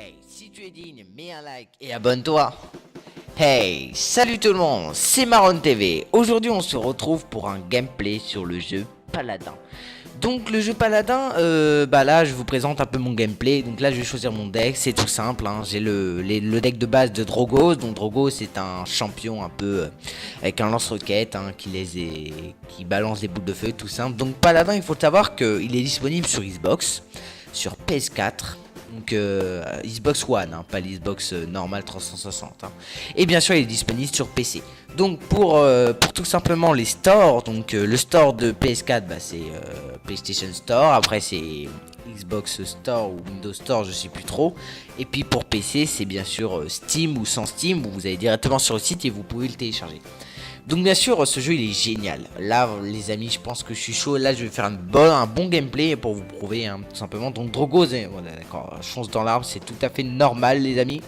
Hey, si tu es digne, mets un like et abonne-toi. Hey, salut tout le monde, c'est Marron TV. Aujourd'hui, on se retrouve pour un gameplay sur le jeu Paladin. Donc le jeu Paladin, là je vous présente un peu mon gameplay. Donc là je vais choisir mon deck, c'est tout simple, hein. J'ai le deck de base de Drogos. Donc Drogos c'est un champion un peu avec un lance-roquette, hein, qui balance des boules de feu, tout simple. Donc Paladin, il faut savoir qu'il est disponible sur Xbox, sur PS4. Donc Xbox One, hein, pas l'Xbox normal 360. Hein. Et bien sûr, il est disponible sur PC. Donc pour tout simplement les stores, donc le store de PS4, c'est PlayStation Store. Après c'est Xbox Store ou Windows Store, je sais plus trop. Et puis pour PC, c'est bien sûr Steam ou sans Steam, où vous allez directement sur le site et vous pouvez le télécharger. Donc bien sûr ce jeu il est génial. Là les amis, je pense que je suis chaud. Là je vais faire un bon gameplay pour vous prouver, hein, tout simplement. Donc Drogos, voilà, d'accord, fonce dans l'arbre, c'est tout à fait normal les amis.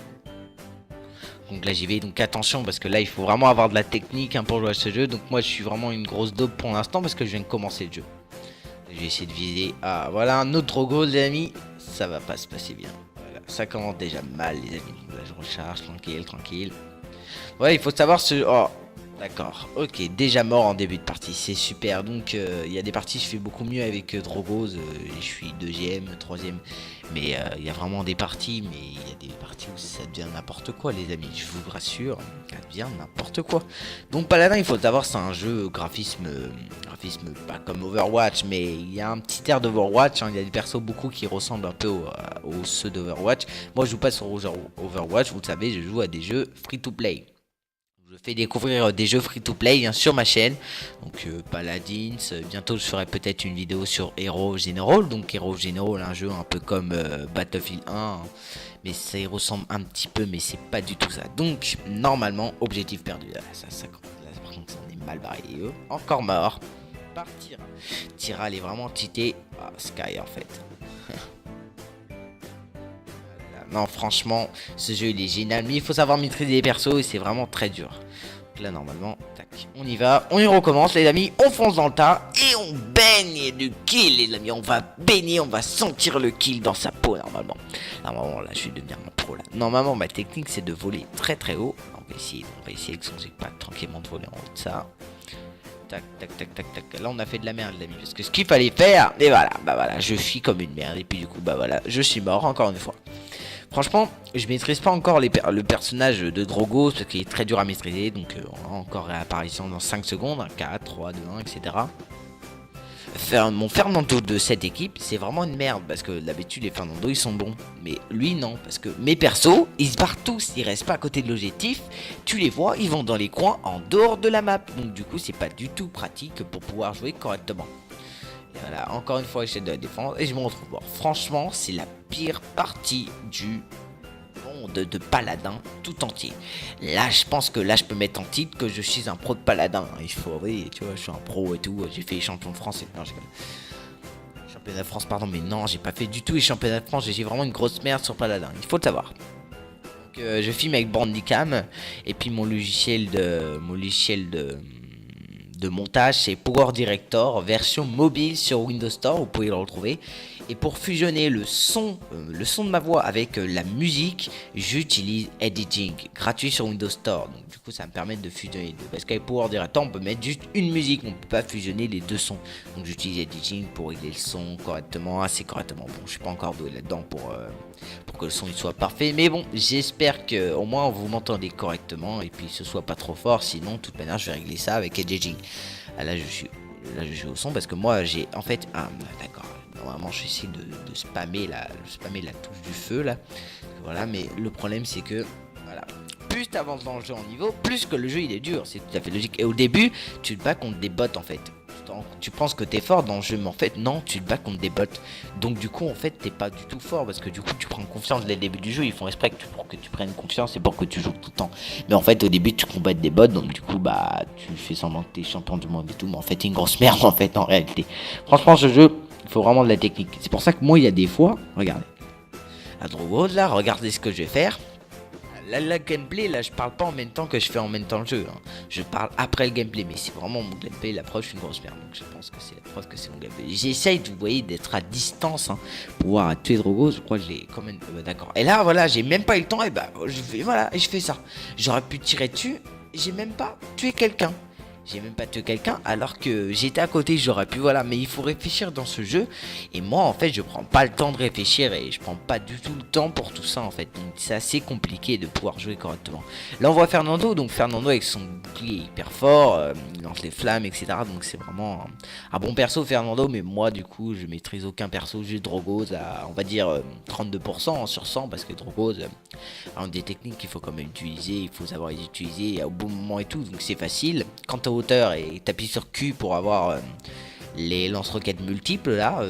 Donc là j'y vais, donc attention parce que là il faut vraiment avoir de la technique, hein, pour jouer à ce jeu. Donc moi je suis vraiment une grosse dope pour l'instant parce que je viens de commencer le jeu. Je vais essayer de viser. Ah voilà un autre Drogos les amis. Ça va pas se passer bien. Voilà, ça commence déjà mal les amis. Là je recharge, tranquille. Ouais, il faut savoir ce... Oh, d'accord, ok, déjà mort en début de partie, c'est super. Donc il y a des parties je fais beaucoup mieux avec Drogos, je suis deuxième, troisième. Mais il y a vraiment des parties, mais il y a des parties où ça devient n'importe quoi les amis, je vous rassure, ça devient n'importe quoi. Donc Paladin, il faut savoir, c'est un jeu graphisme pas comme Overwatch, mais il y a un petit air d'Overwatch, hein. Il y a des persos beaucoup qui ressemblent un peu aux ceux d'Overwatch. Moi je joue pas sur Overwatch, vous le savez, je joue à des jeux free to play. Je fais découvrir des jeux free to play, hein, sur ma chaîne. Donc Paladins, bientôt je ferai peut-être une vidéo sur Hero General. Donc Hero General, un jeu un peu comme Battlefield 1, hein, mais ça y ressemble un petit peu, mais c'est pas du tout ça. Donc normalement objectif perdu. Là, là par contre ça en est mal barré. Encore mort. Partir. Tira, elle est vraiment cheatée. Ah, Sky en fait. Non franchement ce jeu il est génial, mais il faut savoir maîtriser les persos et c'est vraiment très dur. Donc là normalement, tac, on y va, on y recommence les amis, on fonce dans le tas et on baigne du kill les amis, on va baigner, on va sentir le kill dans sa peau normalement. Normalement là je vais devenir un pro là. Normalement ma technique c'est de voler très haut. On va essayer avec son jetpack tranquillement de voler en haut de ça. Tac. Là on a fait de la merde les amis, parce que ce qu'il fallait faire, et voilà, je fuis comme une merde et puis du coup voilà, je suis mort encore une fois. Franchement, je maîtrise pas encore le personnage de Drogos parce qu'il est très dur à maîtriser. Donc on a encore réapparition dans 5 secondes, 4, 3, 2, 1, etc. Mon Fernando de cette équipe, c'est vraiment une merde parce que d'habitude les Fernando ils sont bons. Mais lui non, parce que mes persos, ils se barrent tous, ils restent pas à côté de l'objectif. Tu les vois, ils vont dans les coins en dehors de la map. Donc du coup c'est pas du tout pratique pour pouvoir jouer correctement. Voilà, encore une fois, j'essaie de la défendre et je me retrouve mort. Franchement, c'est la pire partie du monde de Paladin tout entier. Là, je pense que là, je peux mettre en titre que je suis un pro de Paladin. Il faut, oui, tu vois, je suis un pro et tout. J'ai fait les champions de France. Non, championnat de France, pardon, mais non, j'ai pas fait du tout les championnats de France. J'ai vraiment une grosse merde sur Paladin. Il faut le savoir. Donc, je filme avec Bandicam et puis mon logiciel de montage, c'est Power Director version mobile sur Windows Store, vous pouvez le retrouver. Et pour fusionner le son de ma voix avec la musique, j'utilise Editing, gratuit sur Windows Store. Donc du coup ça me permet de fusionner les deux, parce qu'avec Power Director on peut mettre juste une musique, on peut pas fusionner les deux sons. Donc j'utilise Editing pour régler le son correctement, assez correctement. Bon, je suis pas encore doué là-dedans pour que le son il soit parfait, mais bon, j'espère que au moins vous m'entendez correctement et puis ce soit pas trop fort. Sinon de toute manière je vais régler ça avec Editing. Là je suis au son parce que moi j'ai en fait d'accord. Normalement je vais essayer de spammer la touche du feu là. Voilà, mais le problème c'est que voilà, plus tu avances dans le jeu en niveau, plus que le jeu il est dur, c'est tout à fait logique. Et au début tu te bats contre des bots en fait. Tu penses que t'es fort dans le jeu, mais en fait non, tu te bats contre des bots. Donc du coup en fait t'es pas du tout fort, parce que du coup tu prends confiance dès le début du jeu. Ils font exprès pour que tu prennes confiance et pour que tu joues tout le temps. Mais en fait au début tu combats des bots, donc du coup tu fais semblant que t'es champion du monde et tout, mais en fait t'es une grosse merde en fait en réalité. Franchement ce jeu, il faut vraiment de la technique. C'est pour ça que moi il y a des fois, regardez, à Drogos là, regardez ce que je vais faire. Là, la gameplay, là, je parle pas en même temps que je fais en même temps le jeu. Hein. Je parle après le gameplay, mais c'est vraiment mon gameplay. La preuve, je suis une grosse merde. Donc je pense que c'est la preuve que c'est mon gameplay. J'essaye, vous voyez, d'être à distance hein, pour pouvoir tuer Drogo. Je crois que je l'ai quand même. D'accord. Et là, voilà, j'ai même pas eu le temps. Et bah, je fais ça. J'aurais pu tirer dessus. J'ai même pas tué quelqu'un. J'ai même pas tué quelqu'un alors que j'étais à côté, j'aurais pu, voilà, mais il faut réfléchir dans ce jeu. Et moi, en fait, je prends pas le temps de réfléchir et je prends pas du tout le temps pour tout ça, en fait. Donc, c'est assez compliqué de pouvoir jouer correctement. Là, on voit Fernando, donc Fernando avec son bouclier hyper fort, il lance les flammes, etc. Donc, c'est vraiment un bon perso, Fernando, mais moi, du coup, je maîtrise aucun perso, juste Drogoz à, on va dire, 32% sur 100 parce que Drogoz, des techniques qu'il faut quand même utiliser, il faut savoir les utiliser au bon moment et tout, donc c'est facile. Quant à hauteur et t'appuies sur Q pour avoir les lance-roquettes multiples là,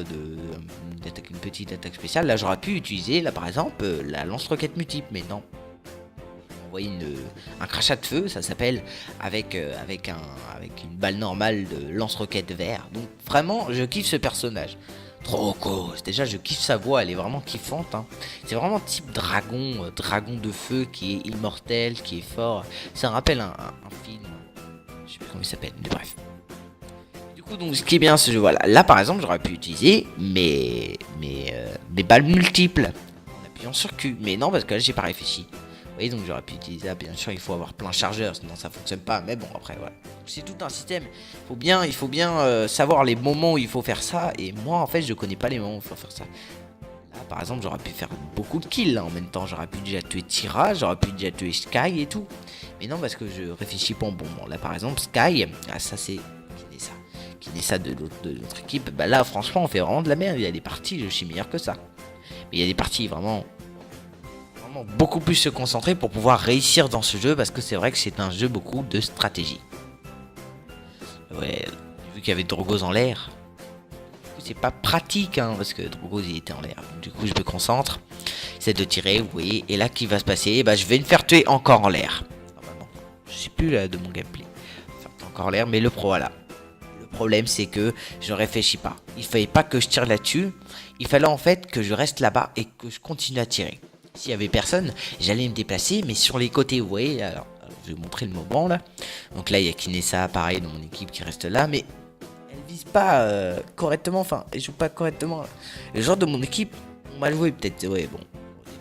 d'attaquer une petite attaque spéciale. Là j'aurais pu utiliser là par exemple la lance-roquette multiple, mais non. Vous voyez un crachat de feu, ça s'appelle, avec une balle normale de lance-roquette vert. Donc vraiment je kiffe ce personnage. Drogo, déjà je kiffe sa voix, elle est vraiment kiffante hein. C'est vraiment type dragon, dragon de feu qui est immortel, qui est fort. Ça me rappelle un film, je sais plus comment il s'appelle, mais bref. Du coup donc ce qui est bien ce jeu, voilà. Là par exemple j'aurais pu utiliser mes balles multiples en appuyant sur Q, mais non parce que là j'ai pas réfléchi. Vous voyez, donc j'aurais pu utiliser ça, bien sûr il faut avoir plein de chargeurs, sinon ça fonctionne pas, mais bon après voilà. C'est tout un système, il faut bien savoir les moments où il faut faire ça, et moi en fait je connais pas les moments où il faut faire ça. Là par exemple j'aurais pu faire beaucoup de kills là, en même temps, j'aurais pu déjà tuer Tyra, j'aurais pu déjà tuer Sky et tout. Mais non parce que je réfléchis pas en bon moment. Là par exemple Sky, ça c'est Kinessa de notre équipe, bah là franchement on fait vraiment de la merde, il y a des parties je suis meilleur que ça. Mais il y a des parties vraiment beaucoup plus se concentrer pour pouvoir réussir dans ce jeu parce que c'est vrai que c'est un jeu beaucoup de stratégie. Ouais, vu qu'il y avait Drogoz en l'air, c'est pas pratique hein, parce que Drogoz il était en l'air. Du coup je me concentre, j'essaie de tirer, vous voyez, et là qui va se passer, bah, je vais me faire tuer encore en l'air. Normalement, je sais plus là de mon gameplay. Encore en l'air, mais voilà. Le problème c'est que je réfléchis pas. Il fallait pas que je tire là-dessus, il fallait en fait que je reste là-bas et que je continue à tirer. S'il y avait personne, j'allais me déplacer, mais sur les côtés, vous voyez, alors je vais vous montrer le moment là. Donc là, il y a Kinessa, pareil, dans mon équipe qui reste là, mais elle vise pas correctement, enfin, elle joue pas correctement. Les gens de mon équipe ont mal joué, peut-être, ouais, bon,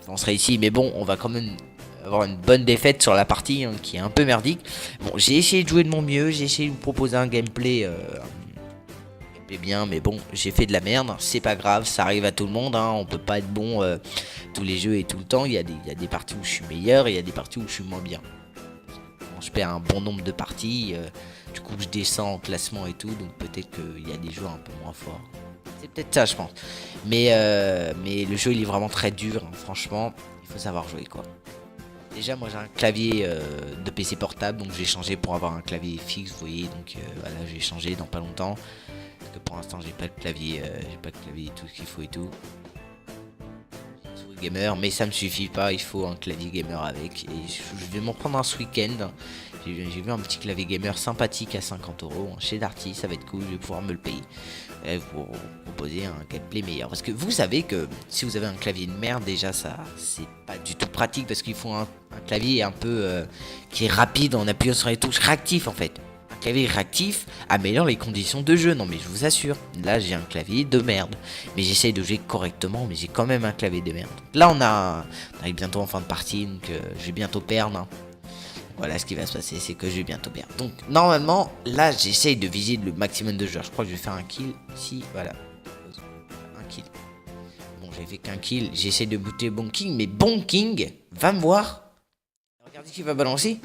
on serait ici, mais bon, on va quand même avoir une bonne défaite sur la partie hein, qui est un peu merdique. Bon, j'ai essayé de jouer de mon mieux, j'ai essayé de vous proposer un gameplay bien, mais bon, j'ai fait de la merde, c'est pas grave, ça arrive à tout le monde, hein, on peut pas être bon tous les jeux et tout le temps, il y a des parties où je suis meilleur et il y a des parties où je suis moins bien. Quand je perds un bon nombre de parties, du coup je descends en classement et tout, donc peut-être qu'il y a des joueurs un peu moins forts. C'est peut-être ça je pense. Mais le jeu il est vraiment très dur, hein, franchement, il faut savoir jouer quoi. Déjà moi j'ai un clavier de PC portable, donc j'ai changé pour avoir un clavier fixe, vous voyez, donc voilà, j'ai changé dans pas longtemps. Parce que pour l'instant j'ai pas de clavier, tout ce qu'il faut et tout. J'ai gamer, mais ça me suffit pas, il faut un clavier gamer avec. Et je vais m'en prendre un ce week-end. J'ai vu un petit clavier gamer sympathique à 50 € chez Darty, ça va être cool, je vais pouvoir me le payer. Pour proposer un gameplay meilleur. Parce que vous savez que si vous avez un clavier de merde, déjà ça c'est pas du tout pratique parce qu'il faut un clavier un peu qui est rapide en appuyant sur les touches, réactif en fait. Un clavier réactif améliore les conditions de jeu, non mais je vous assure. Là j'ai un clavier de merde, mais j'essaye de jouer correctement, mais j'ai quand même un clavier de merde. Là on arrive bientôt en fin de partie, donc je vais bientôt perdre. Hein. Voilà, ce qui va se passer, c'est que je vais bientôt perdre. Donc, normalement, là, j'essaye de viser le maximum de joueurs. Je crois que je vais faire un kill ici, voilà. Un kill. Bon, j'ai fait qu'un kill. J'essaie de booter Bon King, mais Bon King va me voir. Regardez qui va balancer.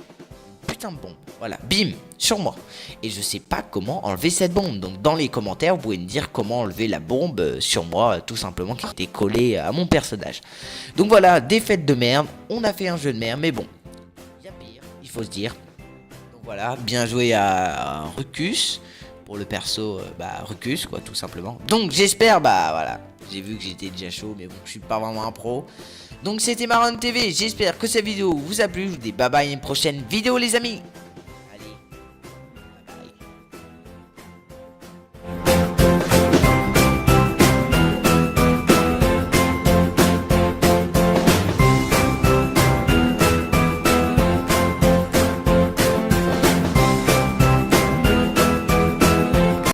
Putain de bombe. Voilà, bim, sur moi. Et je sais pas comment enlever cette bombe. Donc, dans les commentaires, vous pouvez me dire comment enlever la bombe sur moi, tout simplement, qui était collée à mon personnage. Donc, voilà, défaite de merde. On a fait un jeu de merde, mais bon. Il faut se dire. Donc voilà, bien joué à Rucus pour le perso Rucus quoi tout simplement. Donc j'espère voilà, j'ai vu que j'étais déjà chaud mais bon, je suis pas vraiment un pro. Donc c'était Marron TV, j'espère que cette vidéo vous a plu. Je vous dis bye bye à une prochaine vidéo les amis.